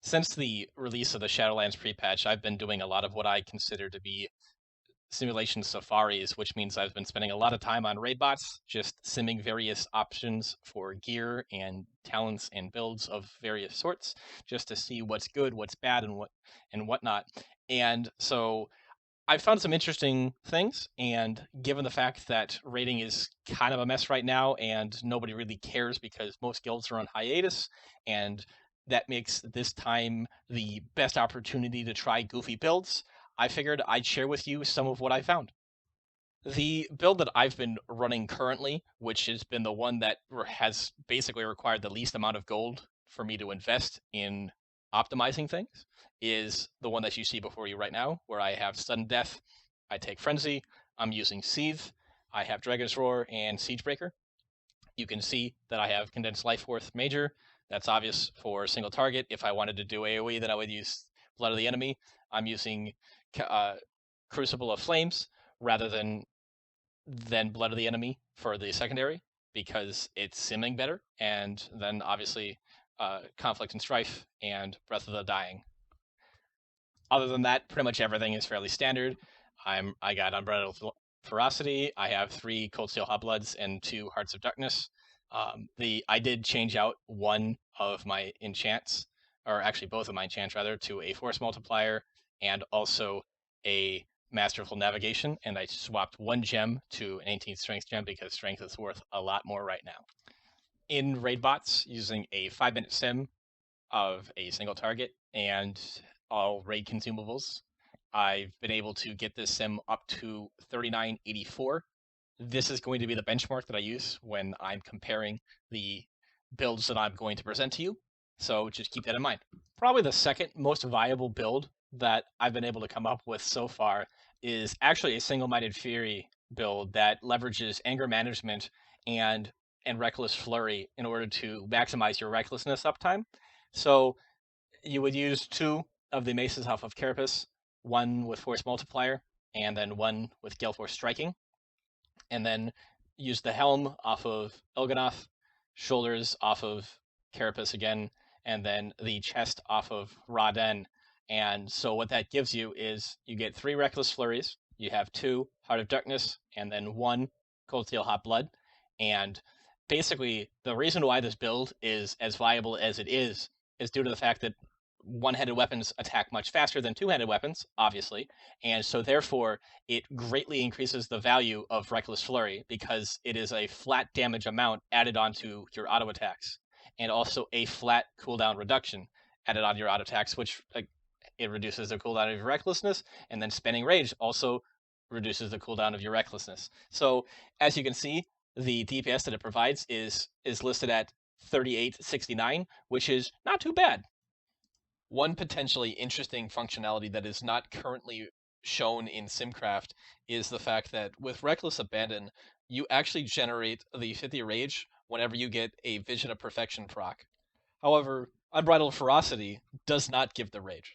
Since the release of the Shadowlands prepatch, I've been doing a lot of what I consider to be simulation safaris, which means I've been spending a lot of time on raid bots, just simming various options for gear and talents and builds of various sorts, just to see what's good, what's bad, and whatnot. And so I've found some interesting things, and given the fact that raiding is kind of a mess right now and nobody really cares because most guilds are on hiatus, and that makes this time the best opportunity to try goofy builds, I figured I'd share with you some of what I found. The build that I've been running currently, which has been the one that has basically required the least amount of gold for me to invest in optimizing things, is the one that you see before you right now, where I have Sudden Death, I take Frenzy, I'm using Seethe, I have Dragon's Roar and Siegebreaker. You can see that I have Condensed Life Force Major. That's obvious for single target. If I wanted to do AoE, then I would use Blood of the Enemy. I'm using Crucible of Flames rather than Blood of the Enemy for the secondary because it's simming better, and then obviously Conflict and Strife and Breath of the Dying. Other than that, pretty much everything is fairly standard. I got Unbridled Ferocity. I have 3 Cold Steel Hotbloods and 2 Hearts of Darkness. I did change out one of my enchants, or actually both of my enchants rather, to a Force Multiplier and also a Masterful Navigation, and I swapped 1 gem to an 18th Strength gem because Strength is worth a lot more right now. In raid bots, using a 5-minute sim of a single target and all raid consumables, I've been able to get this sim up to 3984. This is going to be the benchmark that I use when I'm comparing the builds that I'm going to present to you, so just keep that in mind. Probably the second most viable build that I've been able to come up with so far is actually a single-minded fury build that leverages anger management and reckless flurry in order to maximize your recklessness uptime. So you would use 2 of the maces off of Carapace, 1 with Force Multiplier, and then 1 with Gale Force Striking, and then use the helm off of Il'gynoth, shoulders off of Carapace again, and then the chest off of Ra-Den. And so what that gives you is you get 3 Reckless Flurries, you have 2 Heart of Darkness, and then 1 Cold Steel Hot Blood. And basically, the reason why this build is as viable as it is due to the fact that one-handed weapons attack much faster than two-handed weapons, obviously, and so therefore it greatly increases the value of Reckless Flurry because it is a flat damage amount added onto your auto attacks, and also a flat cooldown reduction added on your auto attacks, which it reduces the cooldown of your recklessness, and then Spinning Rage also reduces the cooldown of your recklessness. So as you can see, the DPS that it provides is listed at 3869, which is not too bad. One potentially interesting functionality that is not currently shown in Simcraft is the fact that with Reckless Abandon, you actually generate the 50 Rage whenever you get a Vision of Perfection proc. However, Unbridled Ferocity does not give the Rage.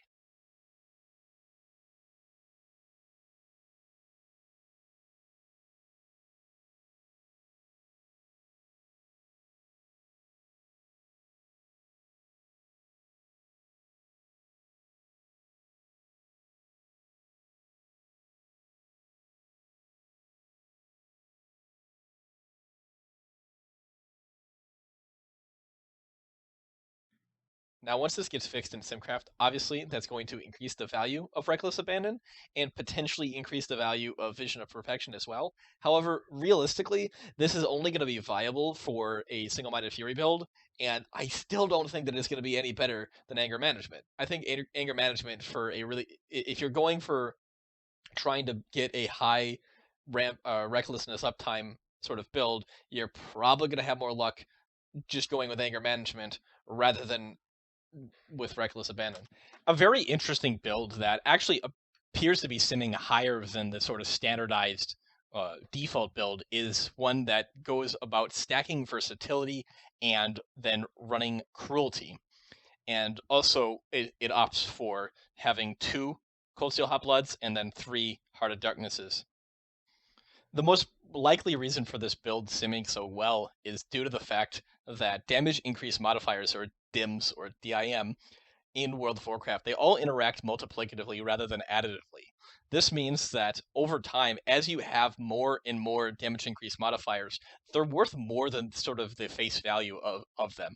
Now, once this gets fixed in Simcraft, obviously that's going to increase the value of Reckless Abandon and potentially increase the value of Vision of Perfection as well. However, realistically, this is only going to be viable for a single-minded Fury build, and I still don't think that it's going to be any better than Anger Management. I think Anger Management for a really, if you're going for trying to get a high recklessness uptime sort of build, you're probably going to have more luck just going with Anger Management rather than with Reckless Abandon. A very interesting build that actually appears to be simming higher than the sort of standardized default build is one that goes about stacking versatility and then running cruelty. And also, it opts for having 2 Cold Steel Hot Bloods and then 3 Heart of Darknesses. The most likely reason for this build simming so well is due to the fact that damage increase modifiers, or DIMs or DIM, in World of Warcraft, they all interact multiplicatively rather than additively. This means that over time, as you have more and more damage increase modifiers, they're worth more than sort of the face value of them.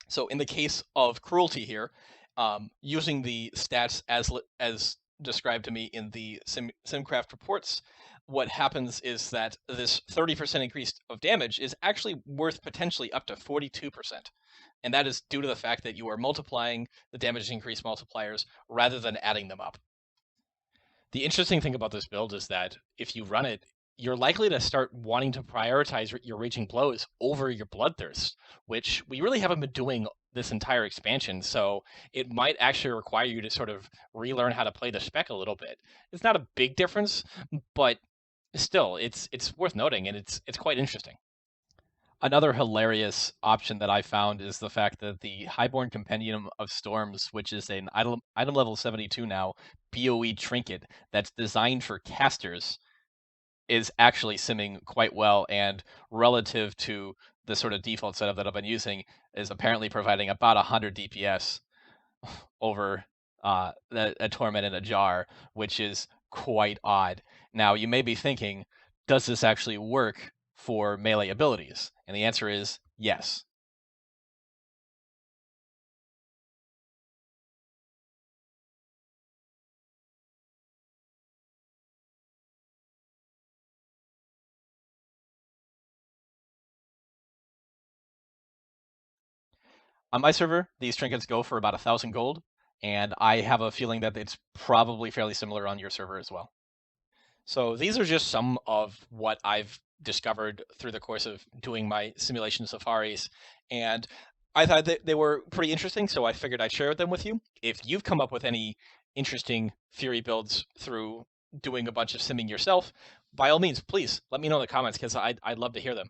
So in the case of Cruelty here, using the stats as described to me in the SimCraft reports, what happens is that this 30% increase of damage is actually worth potentially up to 42%. And that is due to the fact that you are multiplying the damage increase multipliers rather than adding them up. The interesting thing about this build is that if you run it, you're likely to start wanting to prioritize your Raging Blows over your Bloodthirst, which we really haven't been doing this entire expansion, so it might actually require you to sort of relearn how to play the spec a little bit. It's not a big difference, but still, it's worth noting, and it's quite interesting. Another hilarious option that I found is the fact that the Highborn Compendium of Storms, which is an item level 72 now, BOE trinket that's designed for casters, is actually simming quite well, and relative to the sort of default setup that I've been using, is apparently providing about 100 DPS over a Torment in a Jar, which is quite odd. Now, you may be thinking, does this actually work for melee abilities? And the answer is yes. On my server, these trinkets go for about 1,000 gold, and I have a feeling that it's probably fairly similar on your server as well. So these are just some of what I've discovered through the course of doing my simulation safaris, and I thought that they were pretty interesting, so I figured I'd share them with you. If you've come up with any interesting Fury builds through doing a bunch of simming yourself, by all means, please let me know in the comments, because I'd love to hear them.